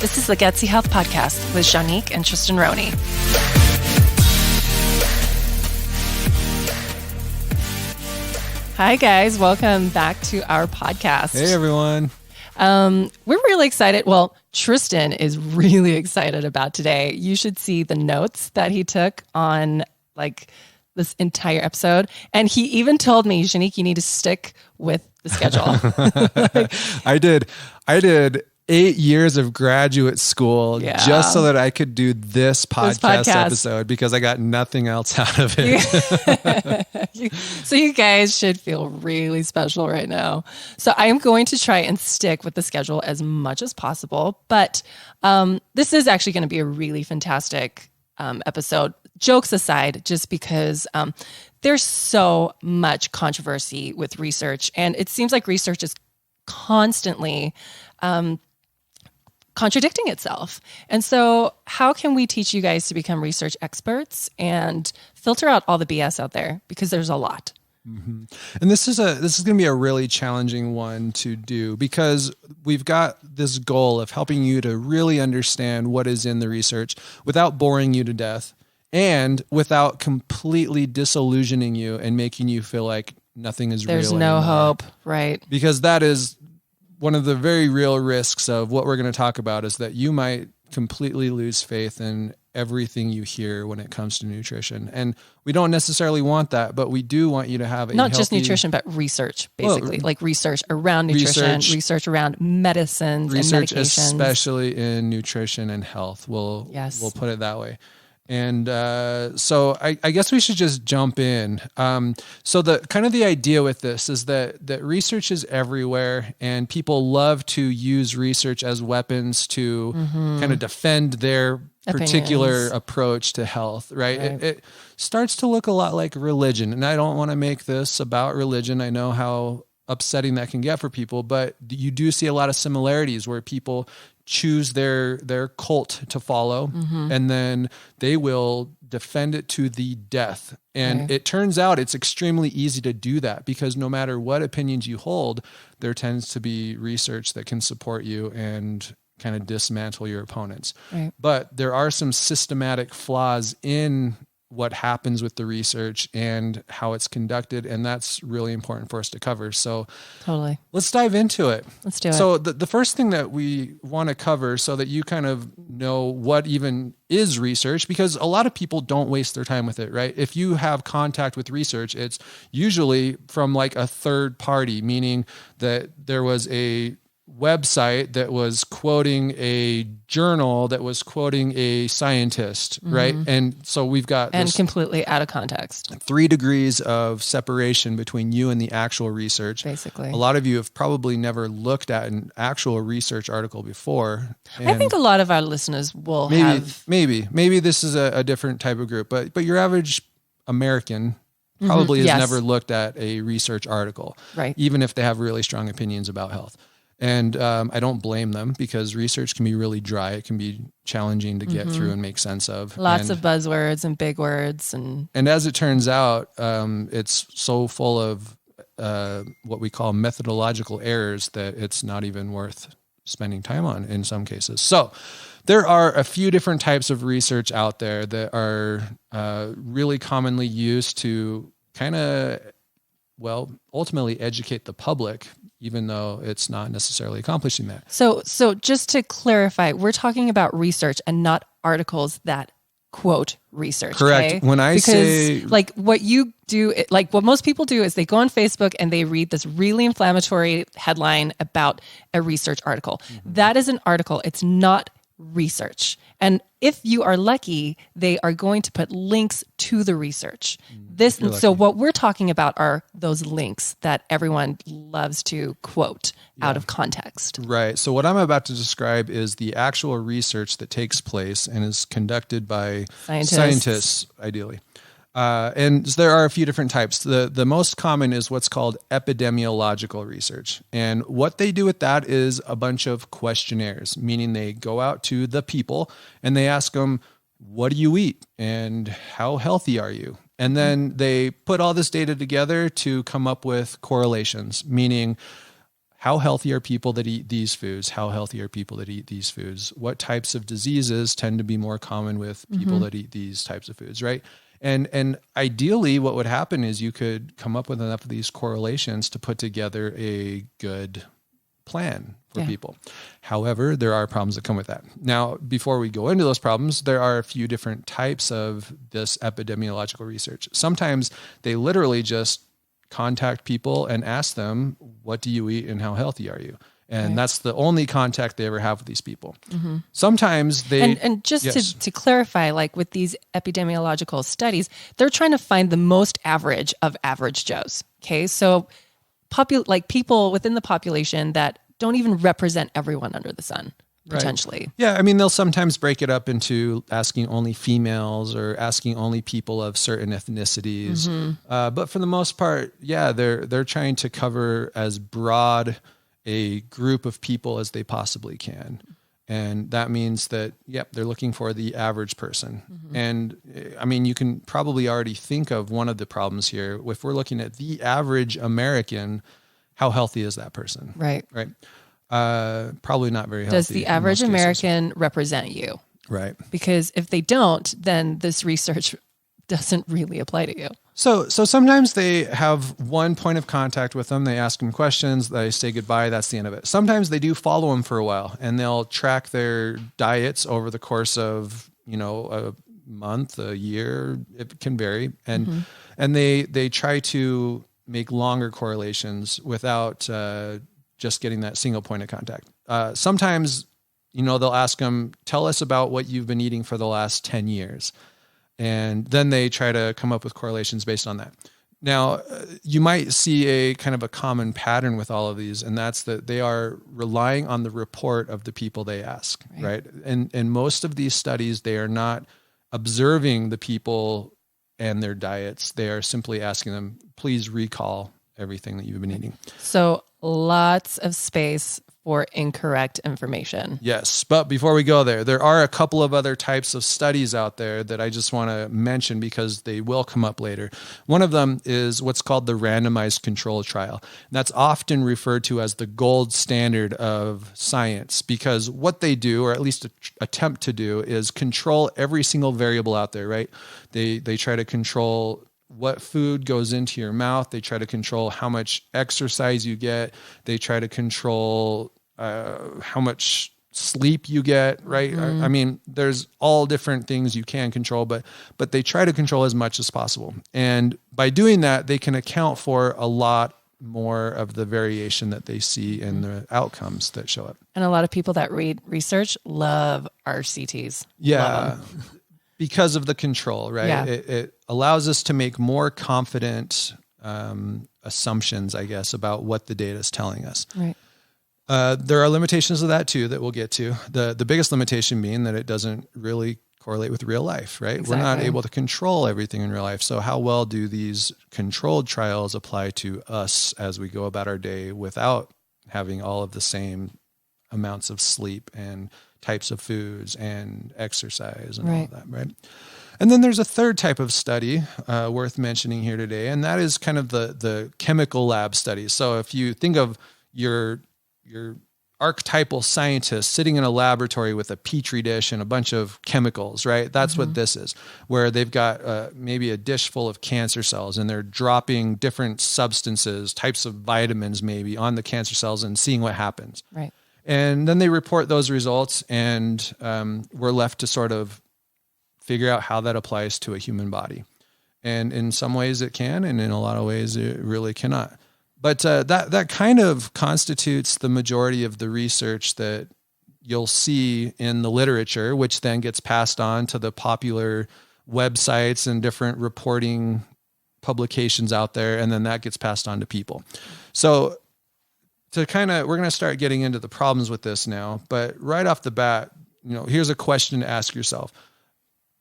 This is the Gutsy Health Podcast with Juanique and Tristin and Juanique. Hi, guys. Welcome back to our podcast. Hey, everyone. We're really excited. Well, Tristin is really excited about today. You should see the notes that he took on this entire episode. And he even told me, Juanique, you need to stick with the schedule. I did 8 years of graduate school just so that I could do this podcast episode because I got nothing else out of it. So you guys should feel really special right now. So I am going to try and stick with the schedule as much as possible. But this is actually going to be a really fantastic episode. Jokes aside, just because there's so much controversy with research, and it seems like research is constantly contradicting itself. And so how can we teach you guys to become research experts and filter out all the BS out there? Because there's a lot. Mm-hmm. And this is going to be a really challenging one to do because we've got this goal of helping you to really understand what is in the research without boring you to death and without completely disillusioning you and making you feel like nothing is real anymore. There's no hope, right? Because that is one of the very real risks of what we're going to talk about is that you might completely lose faith in everything you hear when it comes to nutrition. And we don't necessarily want that, but we do want you to have not just nutrition, but research, basically, like research around nutrition, research around medicines and medications. Research, especially in nutrition and health. We'll put it that way. And so I guess we should just jump in. So the idea with this is that research is everywhere, and people love to use research as weapons to kind of defend their particular approach to health, right? It starts to look a lot like religion. And I don't want to make this about religion. I know how upsetting that can get for people, but you do see a lot of similarities where people choose their cult to follow, and then they will defend it to the death. And it turns out it's extremely easy to do that because no matter what opinions you hold, there tends to be research that can support you and kind of dismantle your opponents. Right. But there are some systematic flaws in what happens with the research and how it's conducted. And that's really important for us to cover. So totally, let's dive into it. Let's do it. So the first thing that we want to cover so that you kind of know what even is research, because a lot of people don't waste their time with it, right? If you have contact with research, it's usually from like a third party, meaning that there was a website that was quoting a journal that was quoting a scientist, right? And so we've got and completely out of context. 3 degrees of separation between you and the actual research. Basically. A lot of you have probably never looked at an actual research article before. I think a lot of our listeners will have. Maybe this is a different type of group, but your average American probably has never looked at a research article, right? Even if they have really strong opinions about health. And I don't blame them because research can be really dry. It can be challenging to get through and make sense of. Lots of buzzwords and big words. And as it turns out, it's so full of what we call methodological errors that it's not even worth spending time on in some cases. So there are a few different types of research out there that are really commonly used to kind of, ultimately educate the public, even though it's not necessarily accomplishing that. So just to clarify, we're talking about research and not articles that quote research. Correct. Okay? When I say what you do, what most people do is they go on Facebook and they read this really inflammatory headline about a research article. That is an article. It's not research. And if you are lucky, they are going to put links to the research. So what we're talking about are those links that everyone loves to quote out of context. Right. So what I'm about to describe is the actual research that takes place and is conducted by scientists ideally. And there are a few different types. The most common is what's called epidemiological research. And what they do with that is a bunch of questionnaires, meaning they go out to the people and they ask them, what do you eat and how healthy are you? And then they put all this data together to come up with correlations, meaning how healthy are people that eat these foods? How healthy are people that eat these foods? What types of diseases tend to be more common with people that eat these types of foods, right? And ideally what would happen is you could come up with enough of these correlations to put together a good plan for people. However, there are problems that come with that. Now, before we go into those problems, there are a few different types of this epidemiological research. Sometimes they literally just contact people and ask them, what do you eat and how healthy are you? And that's the only contact they ever have with these people. Sometimes they... And just to clarify, like with these epidemiological studies, they're trying to find the most average of average Joes. Okay. So people within the population that don't even represent everyone under the sun, potentially. Right. Yeah. I mean, they'll sometimes break it up into asking only females or asking only people of certain ethnicities. But for the most part, they're trying to cover as broad a group of people as they possibly can. And that means that, they're looking for the average person. And I mean, you can probably already think of one of the problems here. If we're looking at the average American, how healthy is that person? Right. Probably not very healthy. Does the average American represent you? Right. Because if they don't, then this research doesn't really apply to you. So sometimes they have one point of contact with them. They ask them questions. They say goodbye. That's the end of it. Sometimes they do follow them for a while and they'll track their diets over the course of, a month, a year. It can vary. And they try to make longer correlations without just getting that single point of contact. Sometimes, they'll ask them, tell us about what you've been eating for the last 10 years. And then they try to come up with correlations based on that. Now, you might see a kind of a common pattern with all of these, and that's that they are relying on the report of the people they ask, right? And in most of these studies, they are not observing the people and their diets. They are simply asking them, please recall everything that you've been eating. So lots of space for incorrect information. Yes. But before we go there are a couple of other types of studies out there that I just want to mention because they will come up later. One of them is what's called the randomized control trial. And that's often referred to as the gold standard of science because what they do, or at least attempt to do, is control every single variable out there, right? They try to control what food goes into your mouth. They try to control how much exercise you get. They try to control how much sleep you get, right? I mean, there's all different things you can control, but they try to control as much as possible. And by doing that, they can account for a lot more of the variation that they see in the outcomes that show up. And a lot of people that read research love RCTs. Yeah. Because of the control, right? Yeah. It allows us to make more confident assumptions, I guess, about what the data is telling us. Right. There are limitations of that too that we'll get to. The biggest limitation being that it doesn't really correlate with real life, right? Exactly. We're not able to control everything in real life. So how well do these controlled trials apply to us as we go about our day without having all of the same amounts of sleep and types of foods and exercise and all of that, right? And then there's a third type of study worth mentioning here today, and that is kind of the chemical lab studies. So if you think of your archetypal scientist sitting in a laboratory with a petri dish and a bunch of chemicals, right? That's what this is, where they've got maybe a dish full of cancer cells and they're dropping different substances, types of vitamins maybe on the cancer cells and seeing what happens. Right. And then they report those results and we're left to sort of figure out how that applies to a human body. And in some ways it can, and in a lot of ways it really cannot. But that kind of constitutes the majority of the research that you'll see in the literature, which then gets passed on to the popular websites and different reporting publications out there. And then that gets passed on to people. So we're going to start getting into the problems with this now, but right off the bat, here's a question to ask yourself.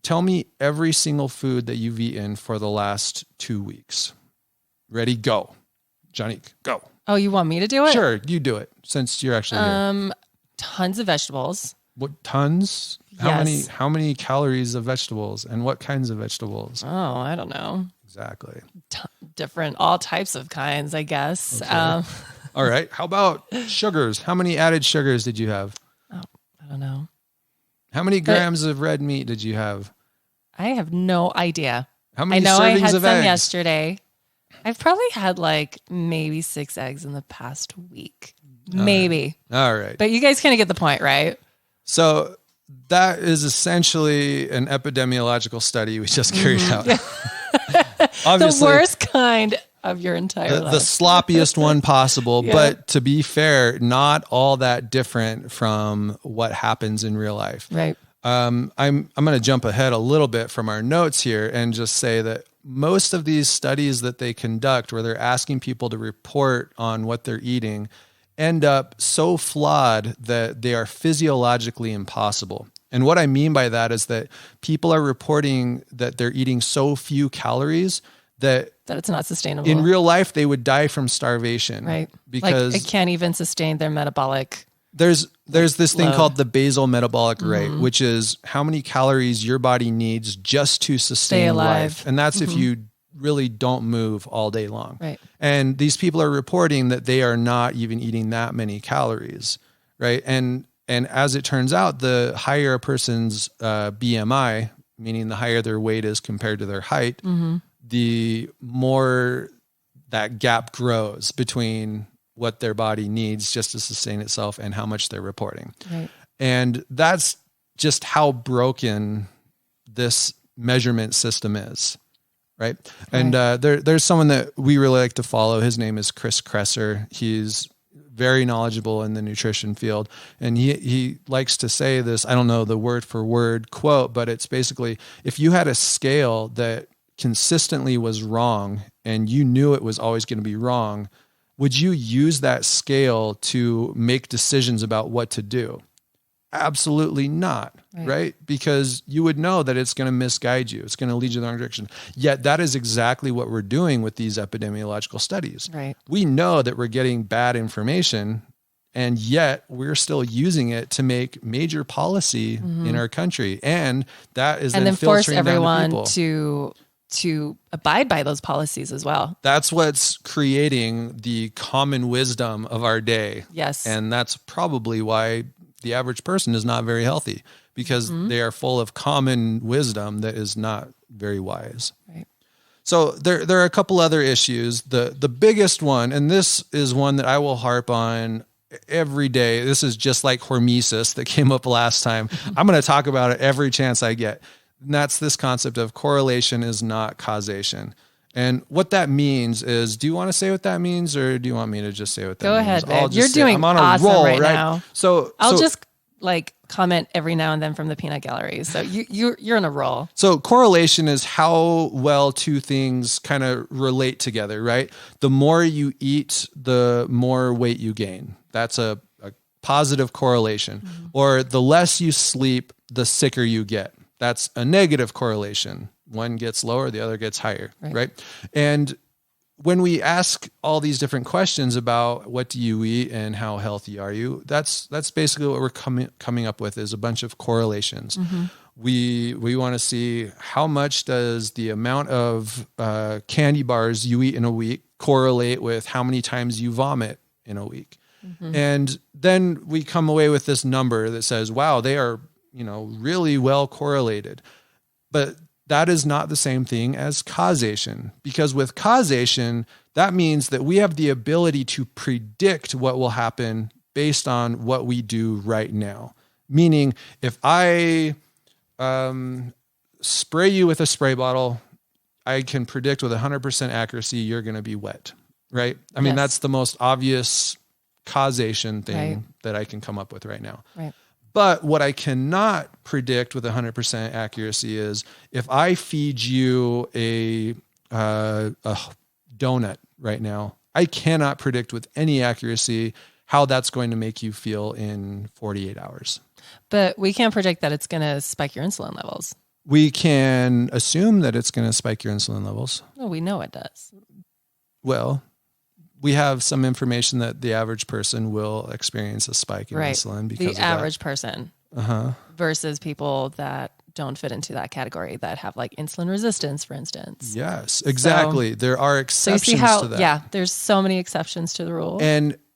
Tell me every single food that you've eaten for the last 2 weeks. Ready? Go. Juanique, go. Oh, you want me to do it? Sure, you do it since you're actually here. Tons of vegetables. What, tons? Yes. How many calories of vegetables and what kinds of vegetables? Oh, I don't know. Exactly. All types of kinds, I guess. Okay. All right. How about sugars? How many added sugars did you have? Oh, I don't know. How many grams of red meat did you have? I have no idea. How many servings I had some eggs? Yesterday. I've probably had like maybe 6 eggs in the past week. Maybe. All right. But you guys kind of get the point, right? So that is essentially an epidemiological study we just carried out. Obviously, the worst kind of your entire life. The sloppiest one possible. Yeah. But to be fair, not all that different from what happens in real life. Right. I'm going to jump ahead a little bit from our notes here and just say that most of these studies that they conduct where they're asking people to report on what they're eating end up so flawed that they are physiologically impossible. And what I mean by that is that people are reporting that they're eating so few calories that it's not sustainable. In real life, they would die from starvation. Right. Because it can't even sustain their metabolic. There's this thing called the basal metabolic rate, which is how many calories your body needs just to sustain life. And that's if you really don't move all day long. Right. And these people are reporting that they are not even eating that many calories. Right. And as it turns out, the higher a person's BMI, meaning the higher their weight is compared to their height, the more that gap grows between what their body needs just to sustain itself and how much they're reporting. Right. And that's just how broken this measurement system is. Right. And there's someone that we really like to follow. His name is Chris Kresser. He's very knowledgeable in the nutrition field. And he likes to say this, I don't know the word for word quote, but it's basically, if you had a scale that consistently was wrong and you knew it was always going to be wrong, would you use that scale to make decisions about what to do? Absolutely not, right? Because you would know that it's going to misguide you. It's going to lead you in the wrong direction. Yet that is exactly what we're doing with these epidemiological studies. Right. We know that we're getting bad information, and yet we're still using it to make major policy in our country. And that is then force filtering down to everyone people. to abide by those policies as well. That's what's creating the common wisdom of our day. Yes. And that's probably why the average person is not very healthy, because they are full of common wisdom that is not very wise. Right. So there are a couple other issues. The biggest one, and this is one that I will harp on every day. This is just like hormesis that came up last time. I'm going to talk about it every chance I get. And that's this concept of correlation is not causation. And what that means is, do you want to say what that means, or do you want me to just say what that means? Go ahead, babe. You're doing I'm on a awesome roll right now. So I'll just like comment every now and then from the peanut gallery. So you're in a roll. So correlation is how well two things kind of relate together, right? The more you eat, the more weight you gain. That's a positive correlation. Or the less you sleep, the sicker you get. That's a negative correlation. One gets lower, the other gets higher, right? And when we ask all these different questions about what do you eat and how healthy are you, that's basically what we're coming up with, is a bunch of correlations. We want to see how much does the amount of candy bars you eat in a week correlate with how many times you vomit in a week. And then we come away with this number that says, wow, they are, really well correlated. But that is not the same thing as causation, because with causation, that means that we have the ability to predict what will happen based on what we do right now. Meaning, if I spray you with a spray bottle, I can predict with 100% accuracy you're going to be wet, right? I mean, that's the most obvious causation thing that I can come up with right now. Right. But what I cannot predict with 100% accuracy is if I feed you a donut right now, I cannot predict with any accuracy how that's going to make you feel in 48 hours. But we can't predict that it's going to spike your insulin levels. We can assume that it's going to spike your insulin levels. Well, we know it does. Well, we have some information that the average person will experience a spike in insulin because of the average person. versus people that don't fit into that category, that have like insulin resistance, for instance. Yes, exactly. So, there are exceptions to that. Yeah, there's so many exceptions to the rule.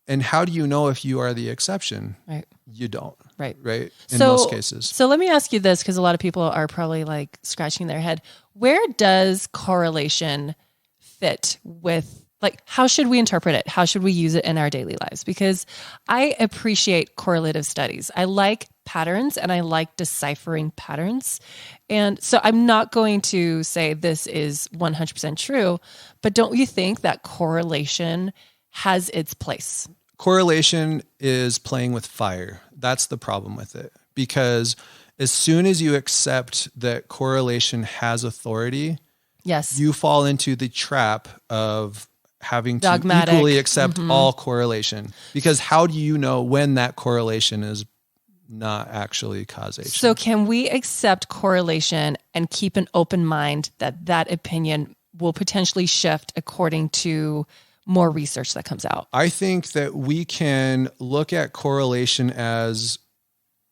And how do you know if you are the exception? Right. You don't. Right. Right. In most cases. So let me ask you this, because a lot of people are probably like scratching their head. Where does correlation fit with, like, how should we interpret it? How should we use it in our daily lives? Because I appreciate correlative studies. I like patterns and I like deciphering patterns. And so I'm not going to say this is 100% true, but don't you think that correlation has its place? Correlation is playing with fire. That's the problem with it. Because as soon as you accept that correlation has authority, yes, you fall into the trap of having to dogmatic. Equally accept all correlation. Because how do you know when that correlation is not actually causation? So can we accept correlation and keep an open mind that that opinion will potentially shift according to more research that comes out? I think that we can look at correlation as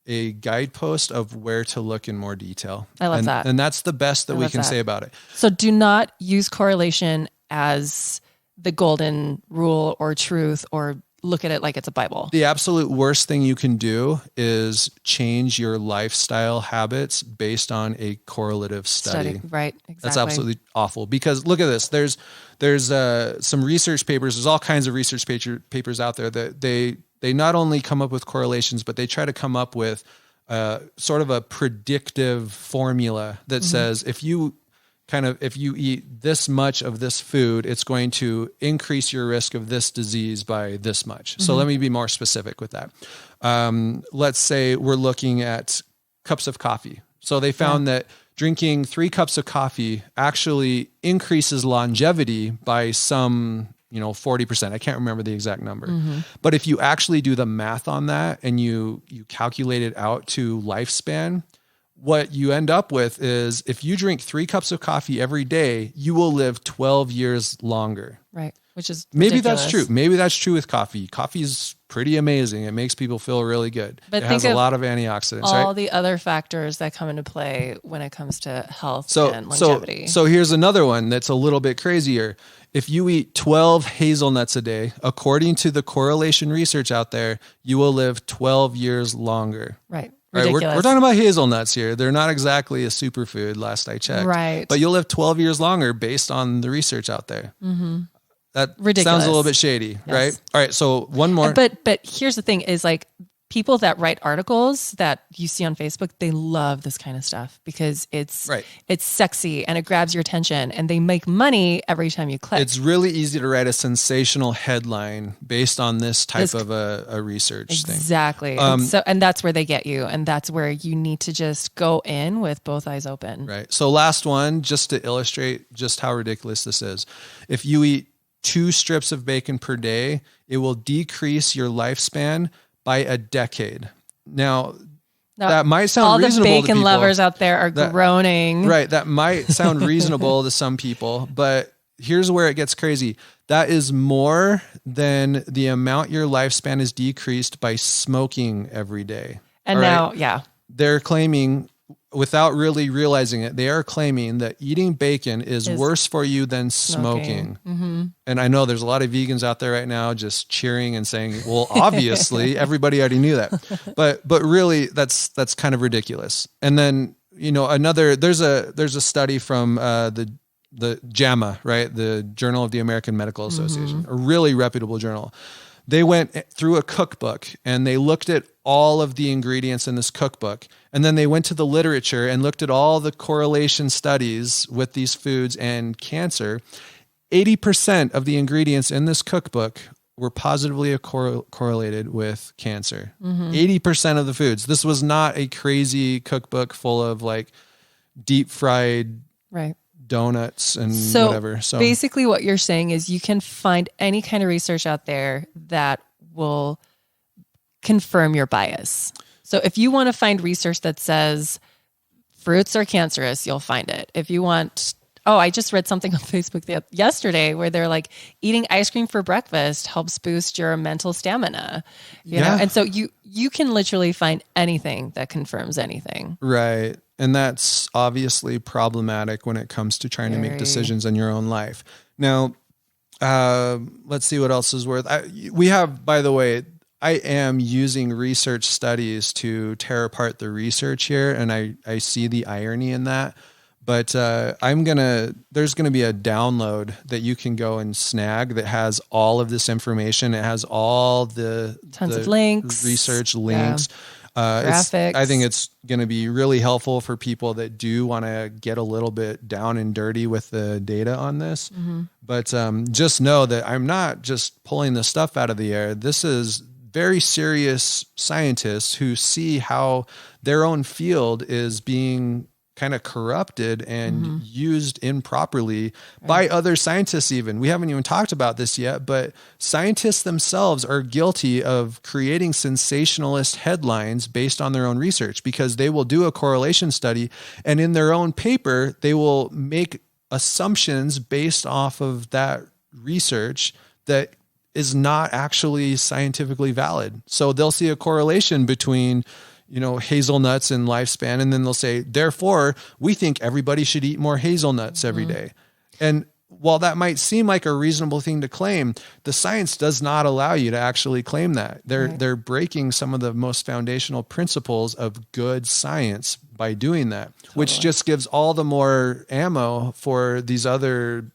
a guidepost of where to look in more detail. I love that. And that's the best that we can say about it. So do not use correlation as the golden rule or truth, or look at it like it's a Bible. The absolute worst thing you can do is change your lifestyle habits based on a correlative study. Right, exactly. That's absolutely awful, because look at this. There's some research papers. There's all kinds of research papers out there that they not only come up with correlations, but they try to come up with sort of a predictive formula that says if you eat this much of this food, it's going to increase your risk of this disease by this much. So let me be more specific with that. Let's say we're looking at cups of coffee. So they found that drinking 3 cups of coffee actually increases longevity by some, 40%. I can't remember the exact number. But if you actually do the math on that and you calculate it out to lifespan, what you end up with is if you drink 3 cups of coffee every day, you will live 12 years longer. Right. Which is maybe ridiculous. That's true. Maybe that's true with coffee. Coffee is pretty amazing. It makes people feel really good. But it has a lot of antioxidants, all right? the other factors that come into play when it comes to health and longevity. So here's another one that's a little bit crazier. If you eat 12 hazelnuts a day, according to the correlation research out there, you will live 12 years longer. Right. Right, we're talking about hazelnuts here. They're not exactly a superfood, last I checked. Right. But you'll live 12 years longer based on the research out there. That ridiculous. Sounds a little bit shady, right? All right, so one more. But here's the thing is, like, people that write articles that you see on Facebook, they love this kind of stuff because it's sexy and it grabs your attention and they make money every time you click. It's really easy to write a sensational headline based on this type of a research thing. Exactly. And that's where they get you. And that's where you need to just go in with both eyes open. Right. So last one, just to illustrate just how ridiculous this is. If you eat 2 strips of bacon per day, it will decrease your lifespan by a decade. Now that might sound reasonable to people. All the bacon lovers out there are groaning. Right. That might sound reasonable to some people, but here's where it gets crazy. That is more than the amount your lifespan is decreased by smoking every day. And now, they're claiming, without really realizing it, they are claiming that eating bacon is worse for you than smoking. And I know there's a lot of vegans out there right now just cheering and saying, well, obviously everybody already knew that, but really that's kind of ridiculous. And then, there's a study from, the JAMA, right? The Journal of the American Medical Association, a really reputable journal. They went through a cookbook and they looked at all of the ingredients in this cookbook. And then they went to the literature and looked at all the correlation studies with these foods and cancer. 80% of the ingredients in this cookbook were positively correlated with cancer. 80% of the foods. This was not a crazy cookbook full of like deep fried donuts and whatever. So basically what you're saying is you can find any kind of research out there that will confirm your bias. So if you want to find research that says fruits are cancerous, you'll find it. If you want Oh, I just read something on Facebook yesterday where they're like, eating ice cream for breakfast helps boost your mental stamina. You know? And so you can literally find anything that confirms anything. Right. And that's obviously problematic when it comes to trying to make decisions in your own life. Now, let's see what else is worth. We have, by the way, I am using research studies to tear apart the research here, and I see the irony in that. But there's gonna be a download that you can go and snag that has all of this information. It has all the tons of links, research links. Graphics. I think it's going to be really helpful for people that do want to get a little bit down and dirty with the data on this. Mm-hmm. But just know that I'm not just pulling the stuff out of the air. This is very serious scientists who see how their own field is being kind of corrupted and used improperly by other scientists even. We haven't even talked about this yet, but scientists themselves are guilty of creating sensationalist headlines based on their own research, because they will do a correlation study and in their own paper, they will make assumptions based off of that research that is not actually scientifically valid. So they'll see a correlation between hazelnuts and lifespan. And then they'll say, therefore, we think everybody should eat more hazelnuts every day. And while that might seem like a reasonable thing to claim, the science does not allow you to actually claim that. They're breaking some of the most foundational principles of good science by doing that, which just gives all the more ammo for these other,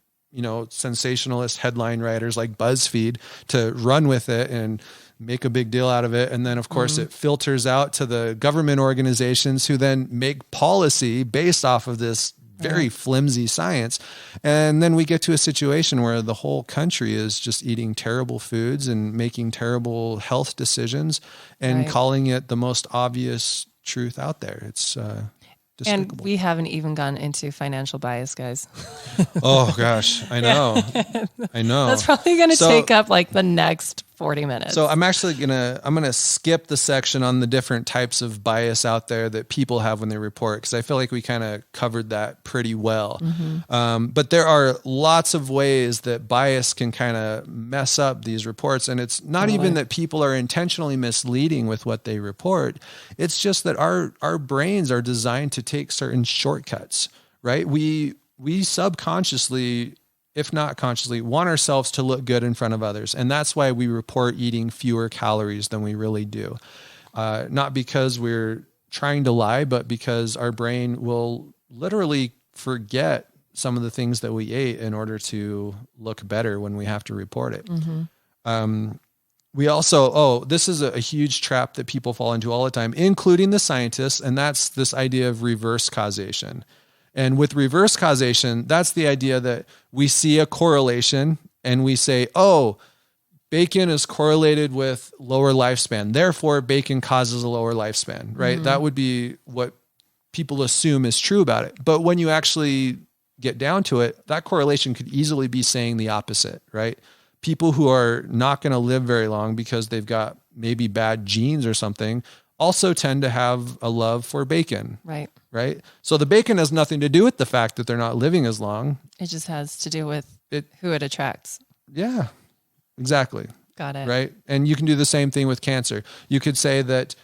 sensationalist headline writers like BuzzFeed to run with it and make a big deal out of it. And then of course it filters out to the government organizations who then make policy based off of this very flimsy science. And then we get to a situation where the whole country is just eating terrible foods and making terrible health decisions and calling it the most obvious truth out there. It's despicable. And we haven't even gone into financial bias, guys. Oh gosh, I know. I know. That's probably going to take up like the next 40 minutes. So I'm actually going to skip the section on the different types of bias out there that people have when they report, because I feel like we kind of covered that pretty well. But there are lots of ways that bias can kind of mess up these reports. And it's not even that people are intentionally misleading with what they report. It's just that our brains are designed to take certain shortcuts, right? We subconsciously, if not consciously, want ourselves to look good in front of others. And that's why we report eating fewer calories than we really do. Not because we're trying to lie, but because our brain will literally forget some of the things that we ate in order to look better when we have to report it. We also, this is a huge trap that people fall into all the time, including the scientists, and that's this idea of reverse causation. And with reverse causation, that's the idea that we see a correlation and we say, oh, bacon is correlated with lower lifespan. Therefore, bacon causes a lower lifespan, right? That would be what people assume is true about it. But when you actually get down to it, that correlation could easily be saying the opposite, right? People who are not going to live very long because they've got maybe bad genes or something also tend to have a love for bacon. Right. So the bacon has nothing to do with the fact that they're not living as long. It just has to do with who it attracts. Yeah, exactly. Got it. Right. And you can do the same thing with cancer. You could say that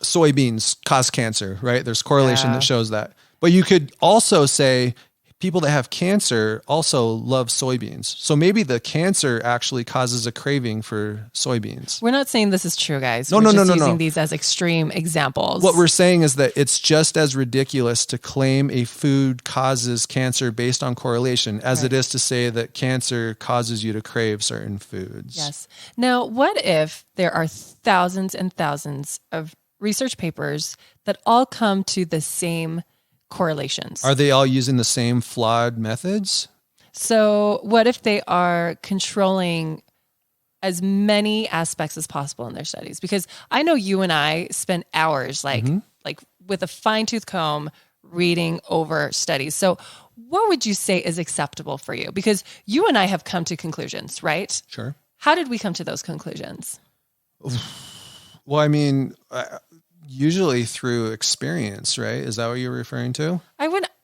soybeans cause cancer, right? There's correlation that shows that. But you could also say people that have cancer also love soybeans. So maybe the cancer actually causes a craving for soybeans. We're not saying this is true, guys. No. We're just using these as extreme examples. What we're saying is that it's just as ridiculous to claim a food causes cancer based on correlation as it is to say that cancer causes you to crave certain foods. Yes. Now, what if there are thousands and thousands of research papers that all come to the same correlations? Are they all using the same flawed methods? So what if they are controlling as many aspects as possible in their studies? Because I know you and I spend hours like with a fine-tooth comb reading over studies. So what would you say is acceptable for you? Because you and I have come to conclusions, right? Sure. How did we come to those conclusions? Well, I mean, usually through experience, right? Is that what you're referring to?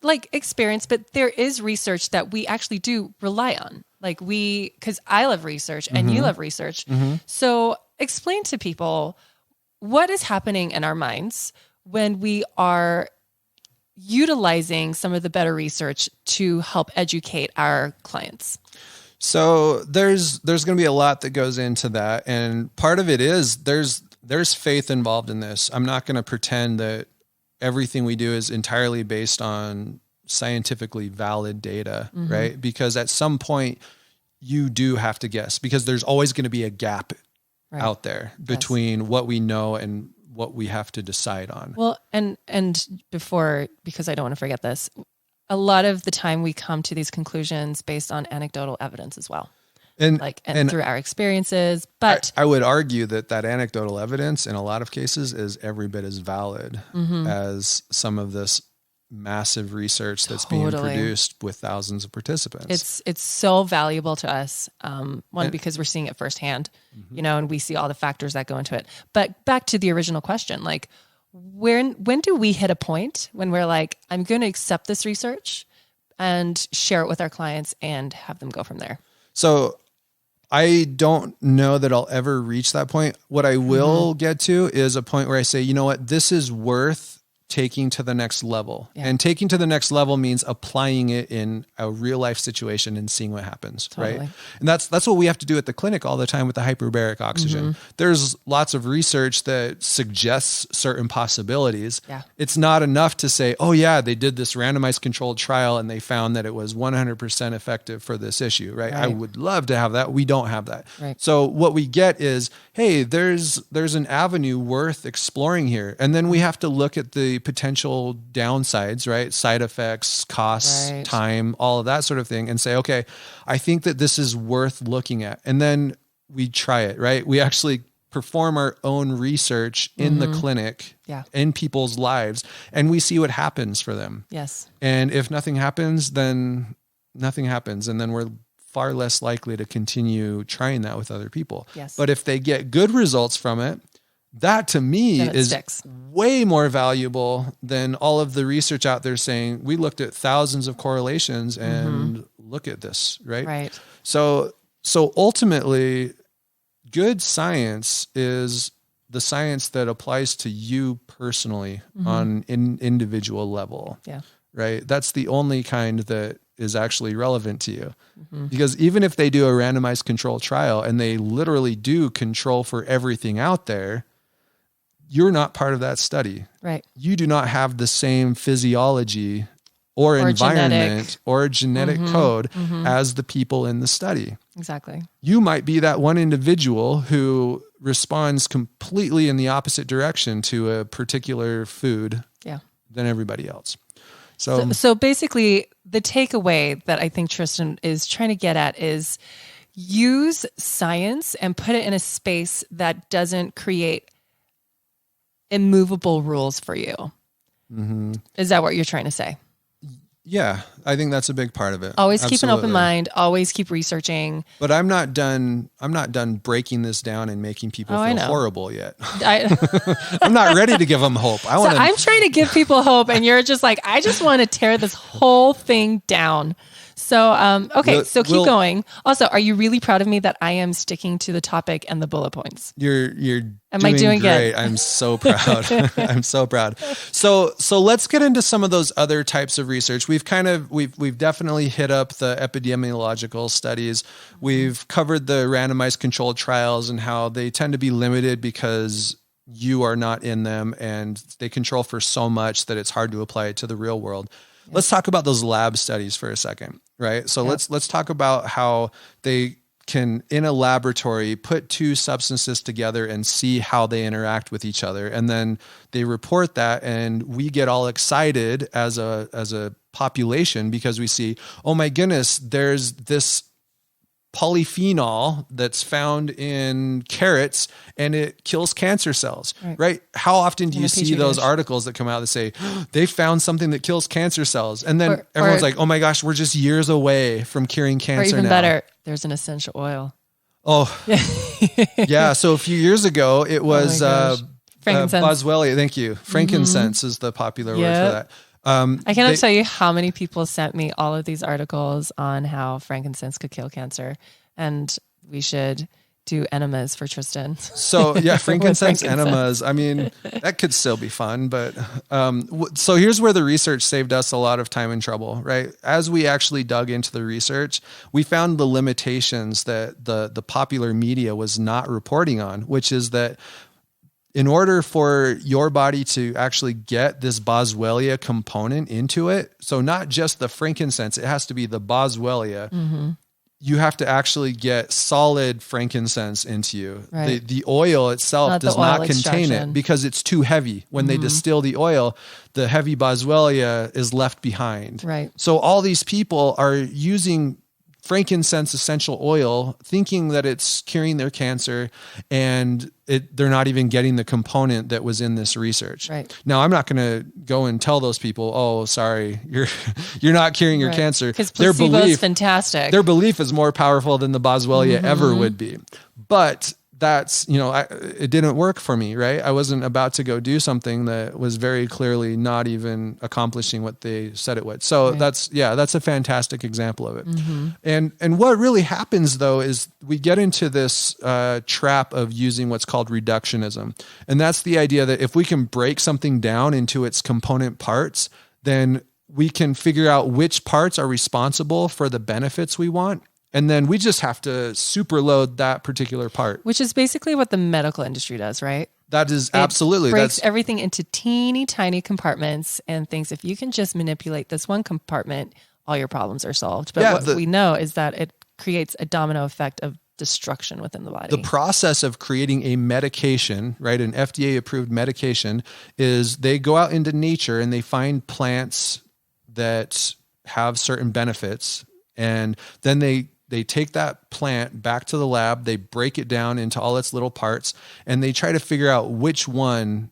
like experience, but there is research that we actually do rely on. Like because I love research and you love research. So explain to people what is happening in our minds when we are utilizing some of the better research to help educate our clients. So there's going to be a lot that goes into that. And part of it is there's faith involved in this. I'm not going to pretend that everything we do is entirely based on scientifically valid data, right? Because at some point you do have to guess, because there's always going to be a gap out there between what we know and what we have to decide on. Well, and because I don't want to forget this, a lot of the time we come to these conclusions based on anecdotal evidence as well. And through our experiences, but I would argue that anecdotal evidence in a lot of cases is every bit as valid as some of this massive research that's being produced with thousands of participants. It's so valuable to us. Because we're seeing it firsthand, and we see all the factors that go into it. But back to the original question, like when do we hit a point when we're like, I'm going to accept this research and share it with our clients and have them go from there? So I don't know that I'll ever reach that point. What I will get to is a point where I say, you know what, this is worth taking to the next level. Yeah. And taking to the next level means applying it in a real life situation and seeing what happens. Totally. Right. And that's what we have to do at the clinic all the time with the hyperbaric oxygen. There's lots of research that suggests certain possibilities. Yeah. It's not enough to say, oh yeah, they did this randomized controlled trial and they found that it was 100% effective for this issue. Right. I would love to have that. We don't have that. Right. So what we get is, hey, there's an avenue worth exploring here. And then we have to look at the potential downsides, right? Side effects, costs, time, all of that sort of thing, and say, okay, I think that this is worth looking at. And then we try it, right? We actually perform our own research in the clinic, in people's lives, and we see what happens for them. Yes. And if nothing happens, then nothing happens. And then we're far less likely to continue trying that with other people. Yes. But if they get good results from it, that to me is way more valuable than all of the research out there saying we looked at thousands of correlations and look at this, right? Right. So ultimately, good science is the science that applies to you personally on an individual level. Yeah. Right. That's the only kind that is actually relevant to you. Because even if they do a randomized control trial and they literally do control for everything out there, you're not part of that study. Right. You do not have the same physiology or environment or genetic code as the people in the study. Exactly. You might be that one individual who responds completely in the opposite direction to a particular food than everybody else. So basically the takeaway that I think Tristin is trying to get at is use science and put it in a space that doesn't create immovable rules for you. Is that what you're trying to say? Yeah, I think that's a big part of it. Always keep an open mind, always keep researching. But I'm not done breaking this down and making people feel horrible yet. I'm not ready to give them hope. I'm trying to give people hope and you're just like, I just want to tear this whole thing down. So, so keep going. Also, are you really proud of me that I am sticking to the topic and the bullet points? Am I doing great? Good? I'm so proud. I'm so proud. So let's get into some of those other types of research. We've definitely hit up the epidemiological studies. We've covered the randomized controlled trials and how they tend to be limited because you are not in them and they control for so much that it's hard to apply it to the real world. Let's talk about those lab studies for a second, right? So let's talk about how they can, in a laboratory, put two substances together and see how they interact with each other. And then they report that and we get all excited as a population because we see, oh my goodness, there's this polyphenol that's found in carrots and it kills cancer cells, right? How often do you see those articles that come out that say they found something that kills cancer cells? And then everyone's like, oh my gosh, we're just years away from curing cancer now. Or even better, there's an essential oil. Oh, yeah. So a few years ago, it was frankincense. Boswellia. Thank you. Frankincense is the popular word for that. I cannot tell you how many people sent me all of these articles on how frankincense could kill cancer, and we should do enemas for Tristin. So yeah, frankincense enemas. I mean, that could still be fun, but so here's where the research saved us a lot of time and trouble, right? As we actually dug into the research, we found the limitations that the popular media was not reporting on, which is that in order for your body to actually get this boswellia component into it, so not just the frankincense, it has to be the boswellia. Mm-hmm. You have to actually get solid frankincense into you. Right. The oil itself does not contain it because it's too heavy. When they distill the oil, the heavy boswellia is left behind. Right. So all these people are using frankincense essential oil, thinking that it's curing their cancer, and they're not even getting the component that was in this research. Right. Now, I'm not going to go and tell those people, "Oh, sorry, you're not curing your cancer." Because placebo is fantastic. Their belief is more powerful than the boswellia ever would be. But that's, it didn't work for me, right? I wasn't about to go do something that was very clearly not even accomplishing what they said it would. So that's a fantastic example of it. Mm-hmm. And what really happens though, is we get into this trap of using what's called reductionism. And that's the idea that if we can break something down into its component parts, then we can figure out which parts are responsible for the benefits we want. And then we just have to superload that particular part. Which is basically what the medical industry does, right? That is absolutely. It breaks everything into teeny tiny compartments and thinks if you can just manipulate this one compartment, all your problems are solved. But what we know is that it creates a domino effect of destruction within the body. The process of creating a medication, right, an FDA-approved medication, is they go out into nature and they find plants that have certain benefits, and then they take that plant back to the lab, they break it down into all its little parts, and they try to figure out which one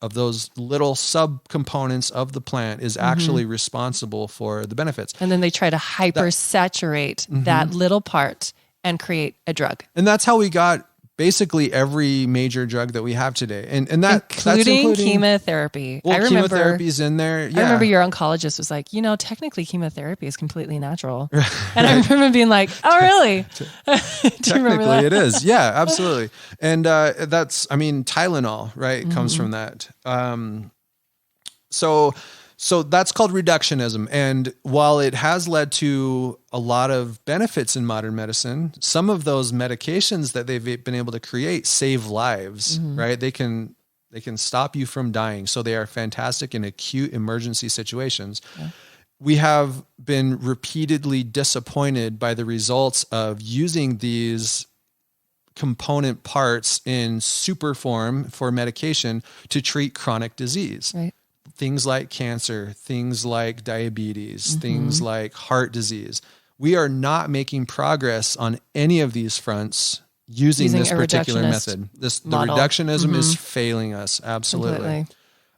of those little subcomponents of the plant is actually responsible for the benefits. And then they try to hypersaturate that little part and create a drug. And that's how we got basically every major drug that we have today. And that's including chemotherapy. Well, I remember chemotherapy's in there. Yeah. I remember your oncologist was like, technically chemotherapy is completely natural. And I remember being like, oh, really? Technically it is. Yeah, absolutely. And Tylenol, right, comes from that. So that's called reductionism. And while it has led to a lot of benefits in modern medicine, some of those medications that they've been able to create save lives, right? They can stop you from dying. So they are fantastic in acute emergency situations. Yeah. We have been repeatedly disappointed by the results of using these component parts in super form for medication to treat chronic disease. Right. Things like cancer, things like diabetes, things like heart disease. We are not making progress on any of these fronts using this particular method. The reductionism is failing us. Absolutely.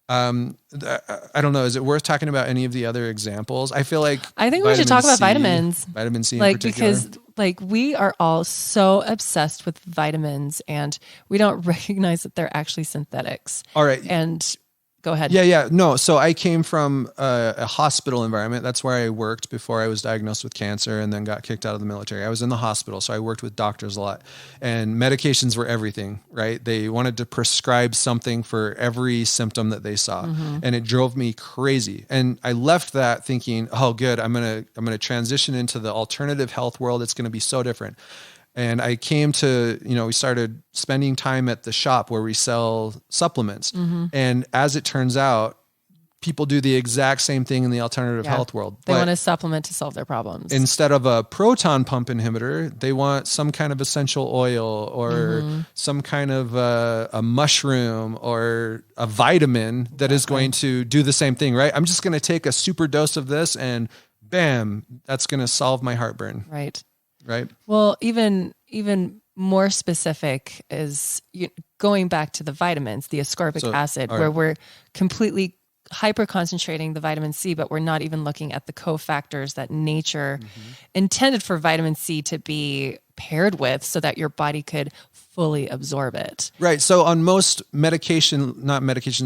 I don't know. Is it worth talking about any of the other examples? I think we should talk about vitamins. Vitamin C in particular. Because we are all so obsessed with vitamins and we don't recognize that they're actually synthetics. All right. And go ahead. Yeah. No. So I came from a hospital environment. That's where I worked before I was diagnosed with cancer and then got kicked out of the military. I was in the hospital, so I worked with doctors a lot. And medications were everything, right? They wanted to prescribe something for every symptom that they saw. And it drove me crazy. And I left that thinking, oh, good, I'm gonna transition into the alternative health world. It's gonna be so different. And I came to, we started spending time at the shop where we sell supplements. And as it turns out, people do the exact same thing in the alternative health world. They want a supplement to solve their problems. Instead of a proton pump inhibitor, they want some kind of essential oil or some kind of a mushroom or a vitamin that is going to do the same thing, right? I'm just going to take a super dose of this and bam, that's going to solve my heartburn. Right. Right. Well, even more specific is going back to the vitamins, the ascorbic acid, where we're completely hyper concentrating the vitamin C, but we're not even looking at the cofactors that nature intended for vitamin C to be paired with so that your body could fully absorb it. Right. So on most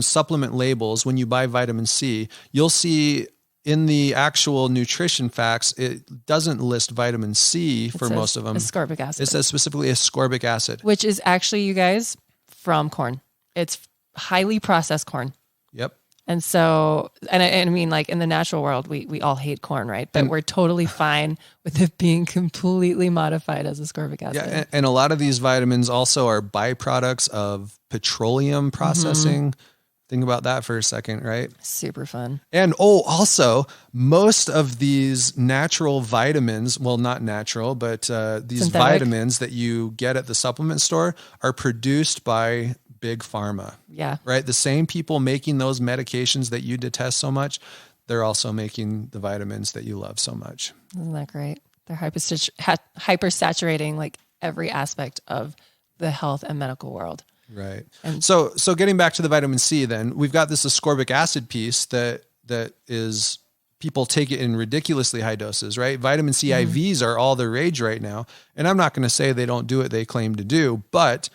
supplement labels, when you buy vitamin C, you'll see in the actual nutrition facts, it doesn't list vitamin C for most of them. Ascorbic acid. It says specifically ascorbic acid. Which is actually, you guys, from corn. It's highly processed corn. Yep. And so, and I mean, like in the natural world, we all hate corn, right? But we're totally fine with it being completely modified as ascorbic acid. Yeah, and a lot of these vitamins also are byproducts of petroleum processing. Think about that for a second, right? Super fun. And also, most of these natural vitamins, well, not natural, but these synthetic vitamins that you get at the supplement store are produced by big pharma. Yeah. Right? The same people making those medications that you detest so much, they're also making the vitamins that you love so much. Isn't that great? They're hypersaturating like every aspect of the health and medical world. Right. And so getting back to the vitamin C, then we've got this ascorbic acid piece that is, people take it in ridiculously high doses, right? Vitamin C IVs are all the rage right now. And I'm not going to say they don't do what they claim to do, but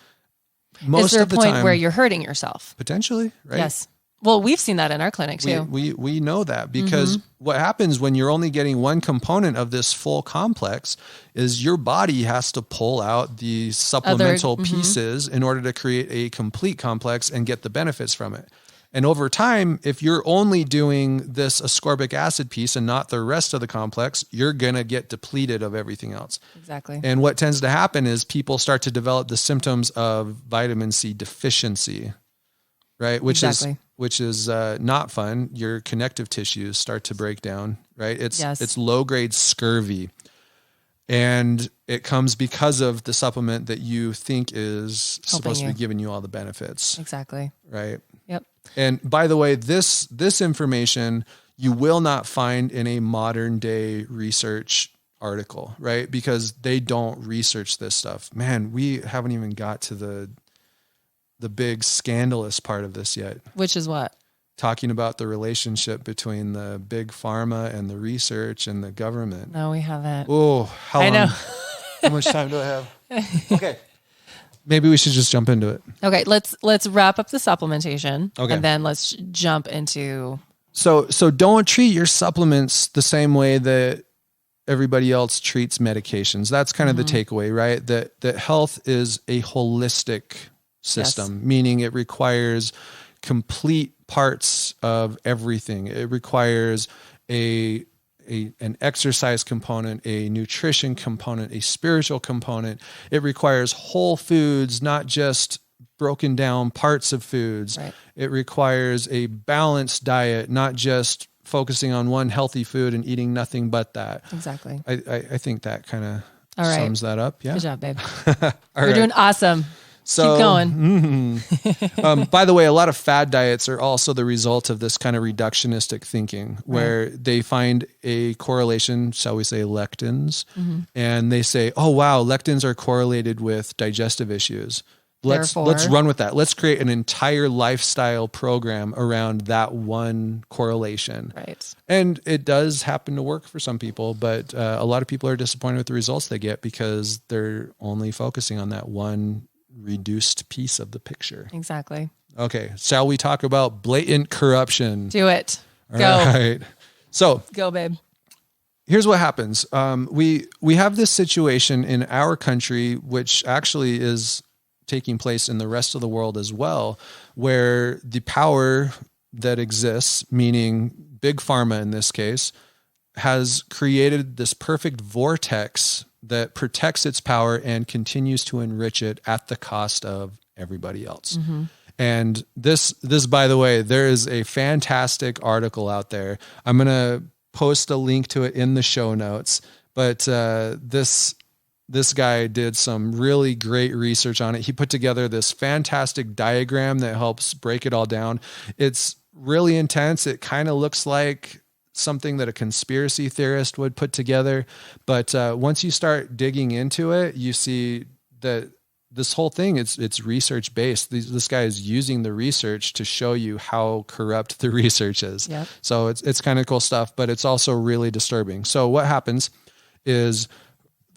most of the time, is there a point where you're hurting yourself? Potentially, right? Yes. Well, we've seen that in our clinic too. We know that because what happens when you're only getting one component of this full complex is your body has to pull out the supplemental pieces in order to create a complete complex and get the benefits from it. And over time, if you're only doing this ascorbic acid piece and not the rest of the complex, you're going to get depleted of everything else. Exactly. And what tends to happen is people start to develop the symptoms of vitamin C deficiency, right? Which is not fun. Your connective tissues start to break down, right? It's low-grade scurvy. And it comes because of the supplement that you think is supposed to be giving you all the benefits. Exactly. Right? Yep. And by the way, this information you will not find in a modern day research article, right? Because they don't research this stuff. Man, we haven't even got to the big scandalous part of this yet. Which is what? Talking about the relationship between the big pharma and the research and the government. No, we haven't. Oh, how long? I know. How much time do I have? Okay. Maybe we should just jump into it. Okay, let's wrap up the supplementation. Okay. And then let's jump into. So don't treat your supplements the same way that everybody else treats medications. That's kind of the takeaway, right? That health is a holistic system, meaning it requires complete parts of everything. It requires an exercise component, a nutrition component, a spiritual component. It requires whole foods, not just broken down parts of foods. Right. It requires a balanced diet, not just focusing on one healthy food and eating nothing but that. Exactly. I think that kind of sums that up. Yeah. Good job, babe. You're doing awesome. So, keep going. By the way, a lot of fad diets are also the result of this kind of reductionistic thinking where they find a correlation, shall we say lectins, and they say, oh, wow, lectins are correlated with digestive issues. Let's run with that. Let's create an entire lifestyle program around that one correlation. Right. And it does happen to work for some people, but a lot of people are disappointed with the results they get because they're only focusing on that one reduced piece of the picture. Exactly. Okay. Shall we talk about blatant corruption? Do it. All right. So go, babe. Here's what happens. We have this situation in our country, which actually is taking place in the rest of the world as well, where the power that exists, meaning big pharma in this case, has created this perfect vortex that protects its power and continues to enrich it at the cost of everybody else. And this, by the way, there is a fantastic article out there. I'm going to post a link to it in the show notes, but this guy did some really great research on it. He put together this fantastic diagram that helps break it all down. It's really intense. It kind of looks like something that a conspiracy theorist would put together. But once you start digging into it, you see that this whole thing, it's research based. This guy is using the research to show you how corrupt the research is. Yep. So it's kind of cool stuff, but it's also really disturbing. So what happens is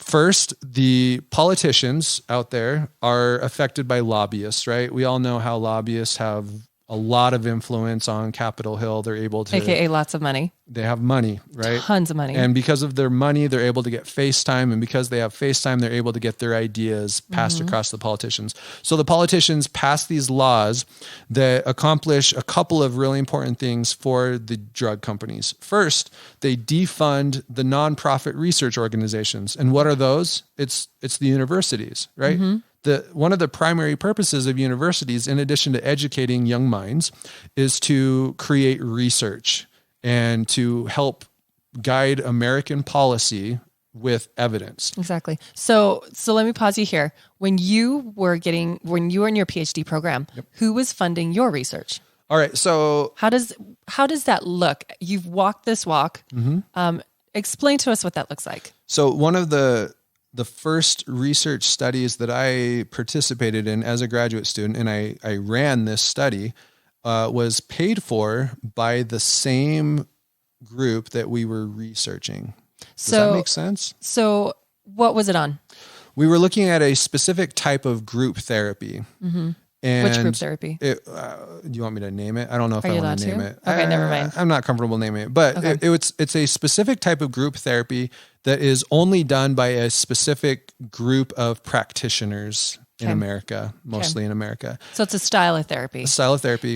First, the politicians out there are affected by lobbyists, right? We all know how lobbyists have a lot of influence on Capitol Hill. They're able to... AKA lots of money. They have money, right? Tons of money. And because of their money, they're able to get FaceTime. And because they have FaceTime, they're able to get their ideas passed across the politicians. So the politicians pass these laws that accomplish a couple of really important things for the drug companies. First, they defund the nonprofit research organizations. And what are those? It's the universities, right? One of the primary purposes of universities, in addition to educating young minds, is to create research and to help guide American policy with evidence. Exactly. So let me pause you here. When you were in your PhD program, who was funding your research? All right. So how does that look? You've walked this walk. Explain to us what that looks like. So one of the first research studies that I participated in as a graduate student, and I ran this study, was paid for by the same group that we were researching. Does that make sense? So what was it on? We were looking at a specific type of group therapy. And which group therapy? Do you want me to name it? I don't know if I want to name it. Okay, never mind. I'm not comfortable naming it, but it's a specific type of group therapy that is only done by a specific group of practitioners in America, mostly in America. So it's a style of therapy.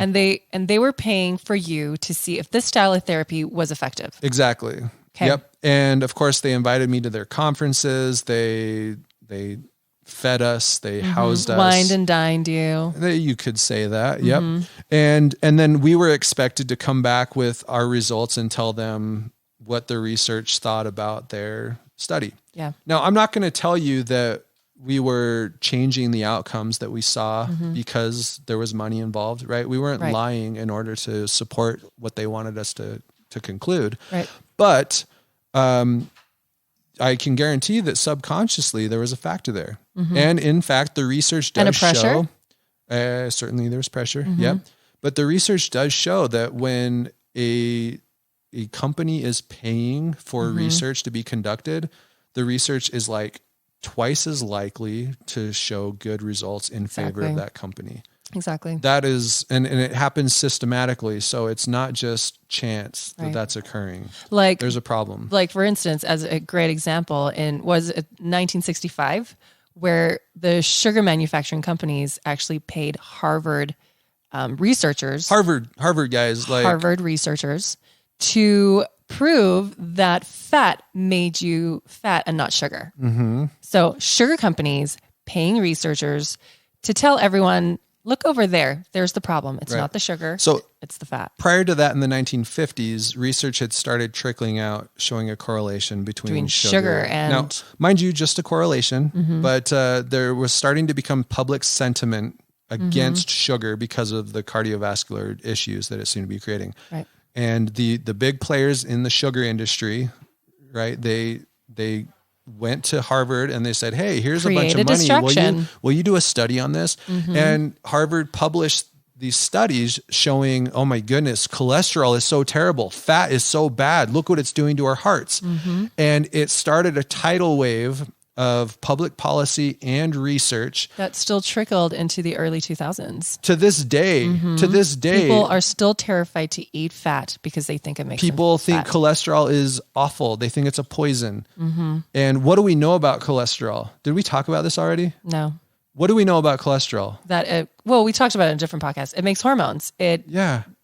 And they were paying for you to see if this style of therapy was effective. Exactly. Okay. Yep. And of course they invited me to their conferences. They fed us, they housed us. Wined and dined you. You could say that. Yep. And then we were expected to come back with our results and tell them what the research thought about their study. Yeah. Now, I'm not going to tell you that we were changing the outcomes that we saw because there was money involved, right? We weren't lying in order to support what they wanted us to conclude. Right. But I can guarantee that subconsciously there was a factor there. And in fact, the research does show, certainly there's pressure. Yep. But the research does show that when a company is paying for research to be conducted, the research is like twice as likely to show good results in favor of that company. Exactly. That is, and it happens systematically. So it's not just chance that that's occurring. Like there's a problem. Like for instance, as a great example, was it 1965, where the sugar manufacturing companies actually paid Harvard researchers, Harvard guys, like Harvard researchers, to prove that fat made you fat and not sugar. So sugar companies paying researchers to tell everyone, look over there. There's the problem. It's not the sugar. So it's the fat. Prior to that, in the 1950s, research had started trickling out, showing a correlation between sugar and... Now, mind you, just a correlation, but there was starting to become public sentiment against sugar because of the cardiovascular issues that it seemed to be creating. Right. And the big players in the sugar industry, right, they went to Harvard and they said, hey, here's a bunch of money. Will you do a study on this? And Harvard published these studies showing, oh my goodness, cholesterol is so terrible. Fat is so bad. Look what it's doing to our hearts. And it started a tidal wave of public policy and research that still trickled into the early 2000s. To this day, people are still terrified to eat fat because they think it makes people think fat. Cholesterol is awful. They think it's a poison. And what do we know about cholesterol? Did we talk about this already? No. What do we know about cholesterol? That we talked about it in a different podcast. It makes hormones. It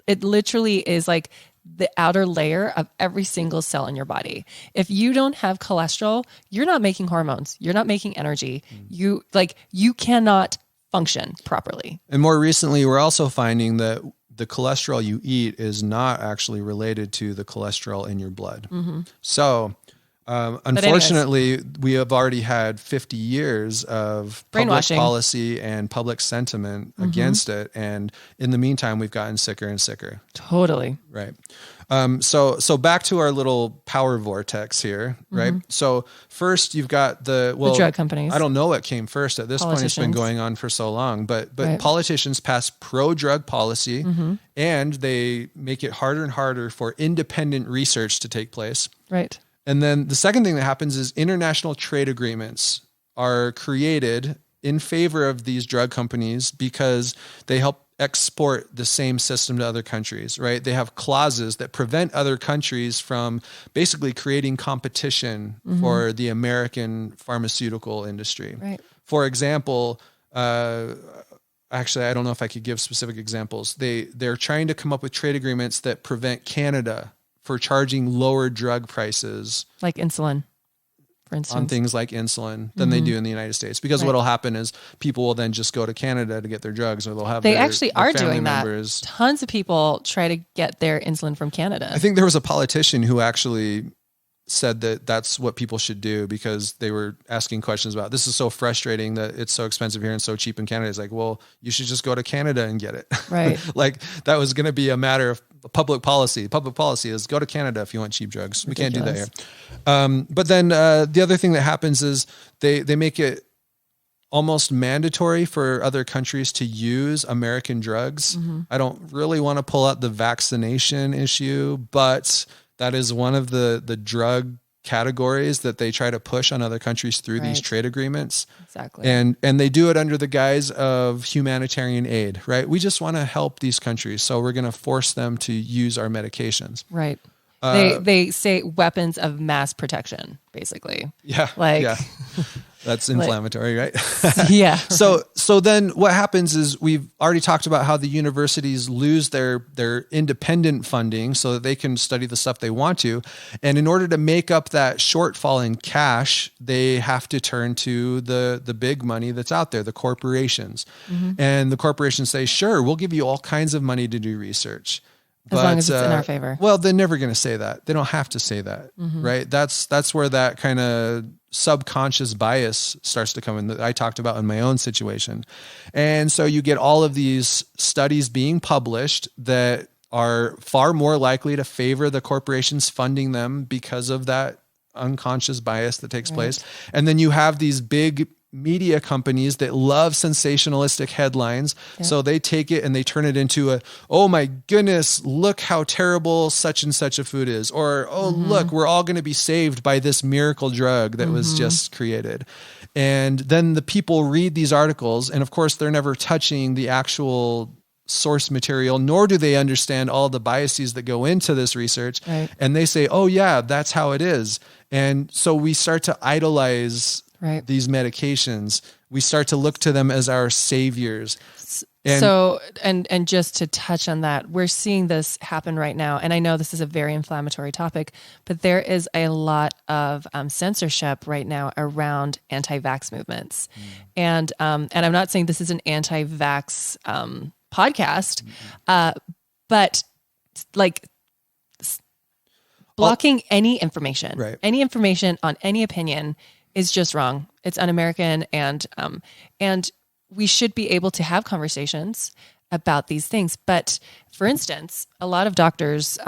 literally is like the outer layer of every single cell in your body. If you don't have cholesterol, you're not making hormones. You're not making energy. You cannot function properly. And more recently, we're also finding that the cholesterol you eat is not actually related to the cholesterol in your blood. So, unfortunately, we have already had 50 years of public policy and public sentiment against it. And in the meantime, we've gotten sicker and sicker. Totally. Right. So back to our little power vortex here, right? So first you've got the drug companies. I don't know what came first at this point. It's been going on for so long, but politicians pass pro-drug policy and they make it harder and harder for independent research to take place. Right. And then the second thing that happens is international trade agreements are created in favor of these drug companies because they help export the same system to other countries, right? They have clauses that prevent other countries from basically creating competition for the American pharmaceutical industry. Right. For example, actually, I don't know if I could give specific examples. They're trying to come up with trade agreements that prevent Canada for charging lower drug prices. Like insulin, for instance. On things like insulin than they do in the United States. Because what'll happen is people will then just go to Canada to get their drugs, or they'll have They their, actually their are family doing members. that. Tons of people try to get their insulin from Canada. I think there was a politician who actually said that that's what people should do because they were asking questions about, this is so frustrating that it's so expensive here and so cheap in Canada. It's like, well, you should just go to Canada and get it. Right. Like that was going to be a matter of public policy. Public policy is go to Canada if you want cheap drugs. Ridiculous. We can't do that here. But then the other thing that happens is they make it almost mandatory for other countries to use American drugs. I don't really want to pull out the vaccination issue, but that is one of the drug categories that they try to push on other countries through these trade agreements. Exactly. And they do it under the guise of humanitarian aid, right? We just want to help these countries. So we're going to force them to use our medications. Right. They say weapons of mass protection, basically. Yeah. That's inflammatory, right? Yeah. So then what happens is we've already talked about how the universities lose their independent funding so that they can study the stuff they want to. And in order to make up that shortfall in cash, they have to turn to the big money that's out there, the corporations. And the corporations say, sure, we'll give you all kinds of money to do research. As long as it's in our favor. Well, they're never going to say that. They don't have to say that, right? That's where that kind of subconscious bias starts to come in that I talked about in my own situation. And so you get all of these studies being published that are far more likely to favor the corporations funding them because of that unconscious bias that takes place. And then you have these big media companies that love sensationalistic headlines. So they take it and they turn it into oh my goodness, look how terrible such and such a food is. Or, oh, look, we're all going to be saved by this miracle drug that was just created. And then the people read these articles, and of course they're never touching the actual source material, nor do they understand all the biases that go into this research. And they say, oh yeah, that's how it is. And so we start to idolize these medications. We start to look to them as our saviors. And just to touch on that, we're seeing this happen right now. And I know this is a very inflammatory topic, but there is a lot of censorship right now around anti-vax movements. And I'm not saying this is an anti-vax podcast, but like blocking any information on any opinion is just wrong. It's un-American, and we should be able to have conversations about these things. But for instance, a lot of doctors,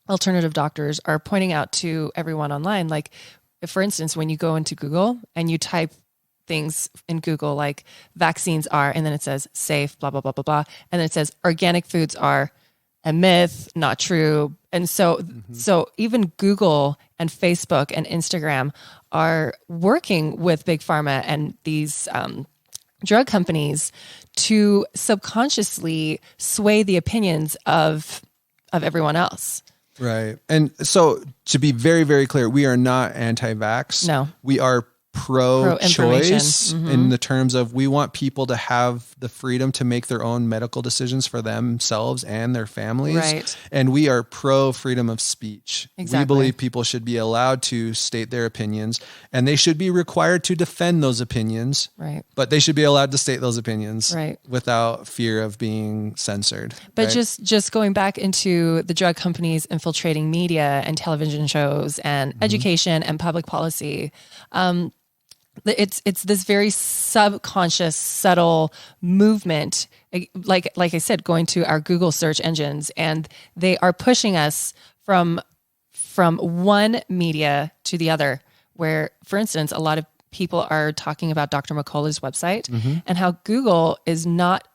alternative doctors, are pointing out to everyone online, like, for instance, when you go into Google and you type things in Google like vaccines are, and then it says safe, blah, blah, blah, blah, blah. And then it says organic foods are a myth, not true. And so even Google and Facebook and Instagram are working with Big Pharma and these drug companies to subconsciously sway the opinions of everyone else. Right. And so to be very, very clear, we are not anti-vax. No. We are pro-choice in the terms of we want people to have the freedom to make their own medical decisions for themselves and their families. Right. And we are pro-freedom of speech. Exactly. We believe people should be allowed to state their opinions, and they should be required to defend those opinions. Right. But they should be allowed to state those opinions without fear of being censored. But just going back into the drug companies infiltrating media and television shows and education and public policy, it's this very subconscious, subtle movement, like I said, going to our Google search engines, and they are pushing us from one media to the other. Where, for instance, a lot of people are talking about Dr. McCullough's website and how Google is not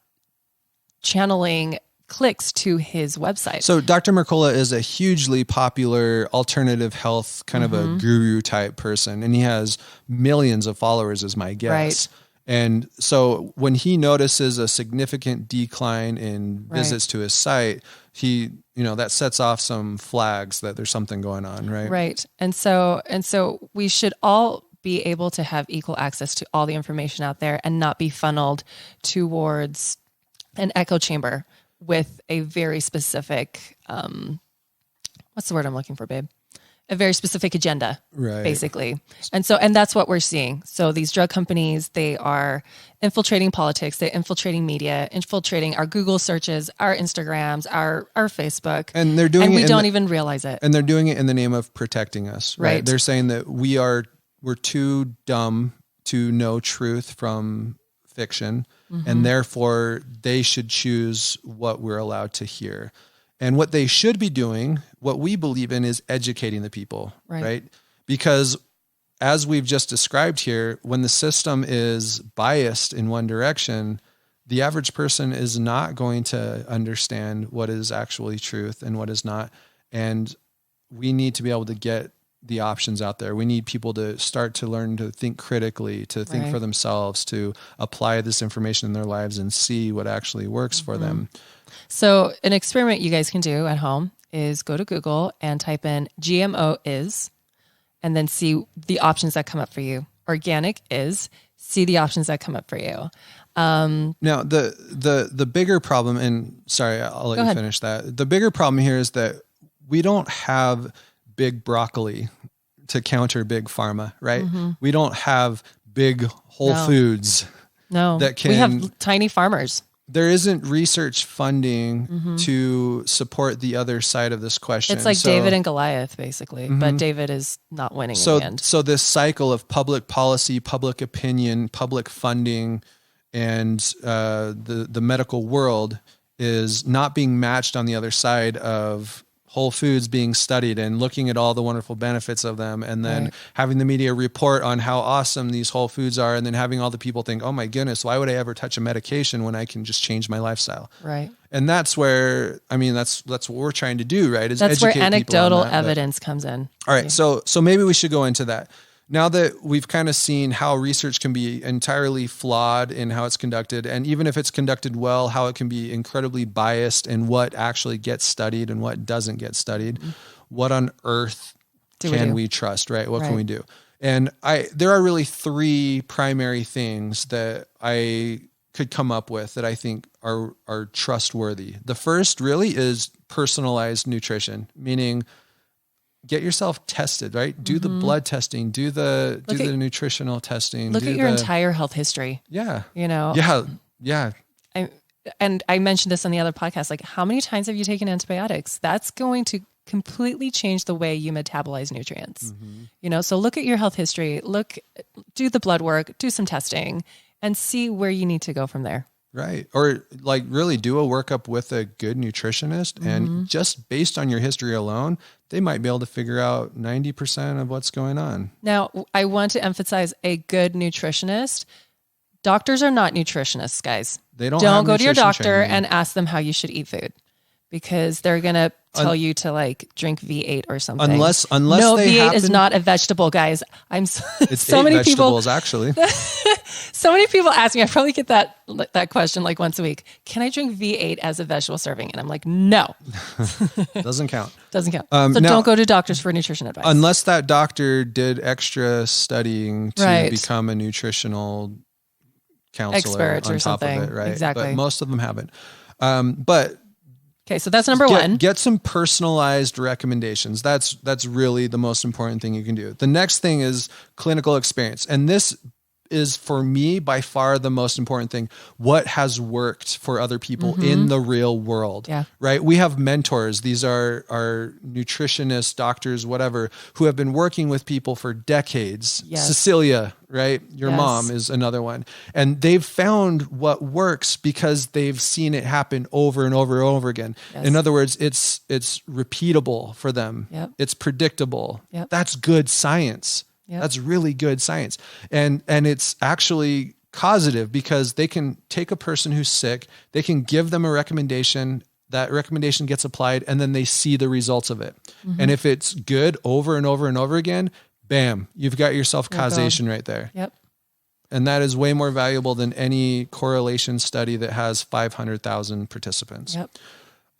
channeling clicks to his website. So Dr. Mercola is a hugely popular alternative health kind of a guru type person, and he has millions of followers, is my guess. Right. And so when he notices a significant decline in visits to his site, he, that sets off some flags that there's something going on, right? Right. And so we should all be able to have equal access to all the information out there and not be funneled towards an echo chamber with a very specific, what's the word I'm looking for, babe? A very specific agenda, basically. And that's what we're seeing. So these drug companies, they are infiltrating politics, they're infiltrating media, infiltrating our Google searches, our Instagrams, our Facebook. And they're doing we don't even realize it. And they're doing it in the name of protecting us, right? They're saying that we're too dumb to know truth from fiction, and therefore they should choose what we're allowed to hear. And what they should be doing, what we believe in, is educating the people, right? Because as we've just described here, when the system is biased in one direction, the average person is not going to understand what is actually truth and what is not. And we need to be able to get the options out there. We need people to start to learn to think critically, to think for themselves, to apply this information in their lives and see what actually works for them. So an experiment you guys can do at home is go to Google and type in GMO is, and then see the options that come up for you. Organic is, see the options that come up for you. Now the bigger problem, and sorry, I'll let you finish that. The bigger problem here is that we don't have big broccoli to counter big pharma, right? We don't have big Whole Foods. No, we have tiny farmers. There isn't research funding to support the other side of this question. It's like David and Goliath, basically, but David is not winning in the end. So this cycle of public policy, public opinion, public funding, and the medical world is not being matched on the other side of Whole Foods being studied and looking at all the wonderful benefits of them, and then having the media report on how awesome these Whole Foods are, and then having all the people think, oh my goodness, why would I ever touch a medication when I can just change my lifestyle? Right. And that's where, that's what we're trying to do, right? Is that's educate where anecdotal people evidence comes in. All right. So maybe we should go into that. Now that we've kind of seen how research can be entirely flawed in how it's conducted, and even if it's conducted well, how it can be incredibly biased in what actually gets studied and what doesn't get studied, what on earth can we trust, right? What can we do? And there are really three primary things that I could come up with that I think are trustworthy. The first really is personalized nutrition, meaning get yourself tested, right? Do the blood testing, do the nutritional testing. Look at your entire health history. Yeah. Yeah. I mentioned this on the other podcast. Like, how many times have you taken antibiotics? That's going to completely change the way you metabolize nutrients. So look at your health history, do the blood work, do some testing, and see where you need to go from there. Right. Or like really do a workup with a good nutritionist, and just based on your history alone, they might be able to figure out 90% of what's going on. Now, I want to emphasize a good nutritionist. Doctors are not nutritionists, guys. Don't go to your doctor and ask them how you should eat food, because they're going to tell you to drink V8 or something. Unless V8 is not a vegetable, guys. It's so many vegetables, actually. So many people ask me, I probably get that question like once a week. Can I drink V8 as a vegetable serving? And I'm like, no. Doesn't count. Doesn't count. So don't go to doctors for nutrition advice. Unless that doctor did extra studying to become a nutritional counselor expert on or top something. of it, right? Exactly. But most of them haven't. But okay, so that's number one. Get some personalized recommendations. That's really the most important thing you can do. The next thing is clinical experience. And this is, for me, by far the most important thing. What has worked for other people in the real world, right? We have mentors. These are nutritionists, doctors, whatever, who have been working with people for decades. Yes. Cecilia, right? Your mom is another one. And they've found what works because they've seen it happen over and over and over again. Yes. In other words, it's repeatable for them. Yep. It's predictable. Yep. That's good science. Yep. That's really good science. And it's actually causative, because they can take a person who's sick, they can give them a recommendation that recommendation gets applied, and then they see the results of it. And if it's good over and over and over again, bam, you've got yourself causation right there. Yep. And that is way more valuable than any correlation study that has 500,000 participants. Yep.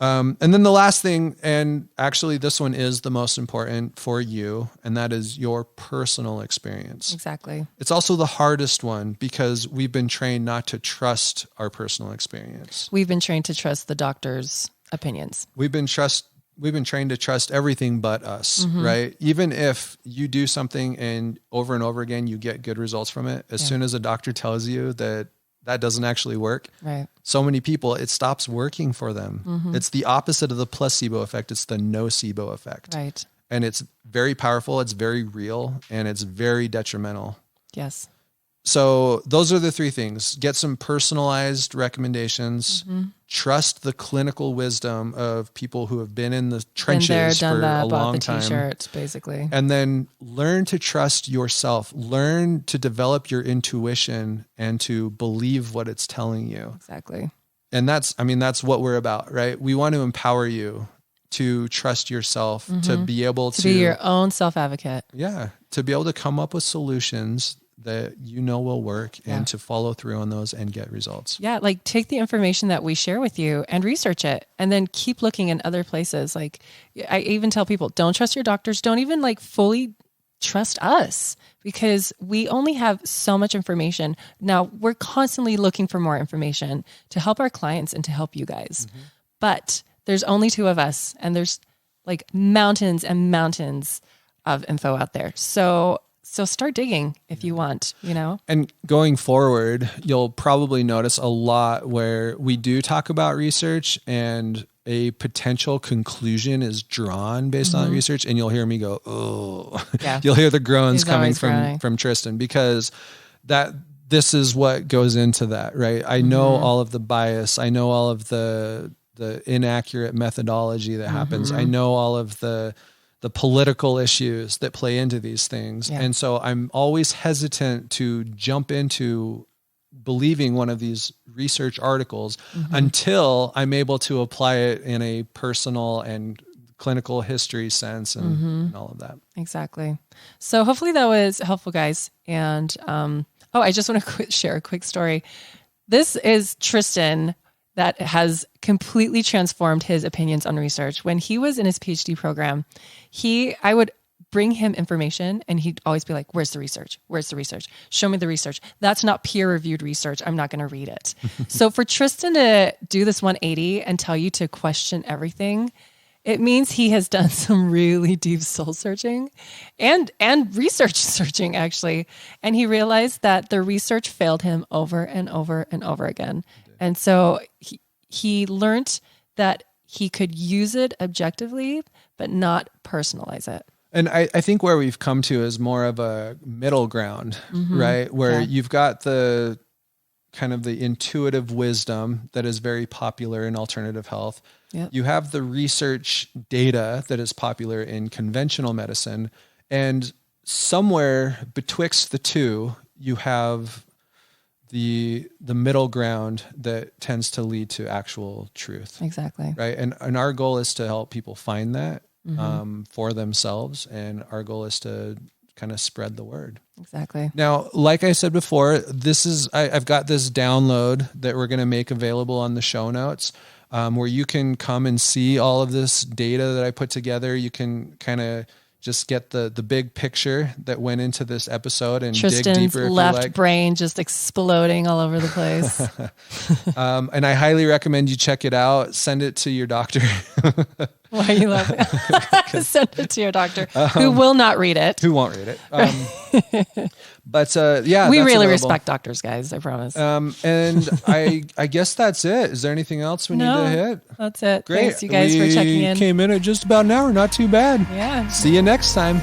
And then the last thing, and actually this one is the most important for you, and that is your personal experience. Exactly. It's also the hardest one because we've been trained not to trust our personal experience. We've been trained to trust the doctor's opinions. We've been trained to trust everything but us, right? Even if you do something and over again, you get good results from it. As soon as a doctor tells you that doesn't actually work, right? So many people, it stops working for them. It's the opposite of the placebo effect. It's the nocebo effect. Right. And it's very powerful. It's very real, and it's very detrimental. Yes. So those are the three things. Get some personalized recommendations. Trust the clinical wisdom of people who have been in the trenches for a long time. T-shirts, basically. And then learn to trust yourself. Learn to develop your intuition and to believe what it's telling you. Exactly. And that's what we're about, right? We want to empower you to trust yourself, to be able to be your own self-advocate. Yeah. To be able to come up with solutions that you know will work and to follow through on those and get results. Yeah. Like take the information that we share with you and research it, and then keep looking in other places. Like I even tell people, don't trust your doctors. Don't even like fully trust us, because we only have so much information. Now we're constantly looking for more information to help our clients and to help you guys. But there's only two of us, and there's like mountains and mountains of info out there. So start digging if you want, And going forward, you'll probably notice a lot where we do talk about research and a potential conclusion is drawn based on research, and you'll hear me go, oh, you'll hear the groans coming from Tristin, because this is what goes into that, right? I know all of the bias. I know all of the inaccurate methodology that happens. I know all of the political issues that play into these things. Yeah. And so I'm always hesitant to jump into believing one of these research articles until I'm able to apply it in a personal and clinical history sense and all of that. Exactly. So hopefully that was helpful, guys. And, I just want to share a quick story. This is Tristin that has completely transformed his opinions on research. When he was in his PhD program, I would bring him information and he'd always be like, where's the research? Where's the research? Show me the research. That's not peer-reviewed research. I'm not going to read it. So for Tristin to do this 180 and tell you to question everything, it means he has done some really deep soul searching and research searching, actually. And he realized that the research failed him over and over and over again. And so he learned that he could use it objectively, but not personalize it. And I think where we've come to is more of a middle ground, right? Where you've got the kind of the intuitive wisdom that is very popular in alternative health. Yep. You have the research data that is popular in conventional medicine. And somewhere betwixt the two, you have the middle ground that tends to lead to actual truth. Exactly. Right. And our goal is to help people find that for themselves. And our goal is to kind of spread the word. Exactly. Now, like I said before, I've got this download that we're going to make available on the show notes, where you can come and see all of this data that I put together. You can kind of just get the big picture that went into this episode and Tristan's dig deeper. Tristan's left brain just exploding all over the place. And I highly recommend you check it out. Send it to your doctor. Why are you laughing? Send it to your doctor who will not read it. Who won't read it. But we really respect doctors, guys. I promise. And I guess that's it. Is there anything else we need to hit? That's it. Great. Thanks, you guys, for checking in. Came in at just about an hour. Not too bad. Yeah. See you next time.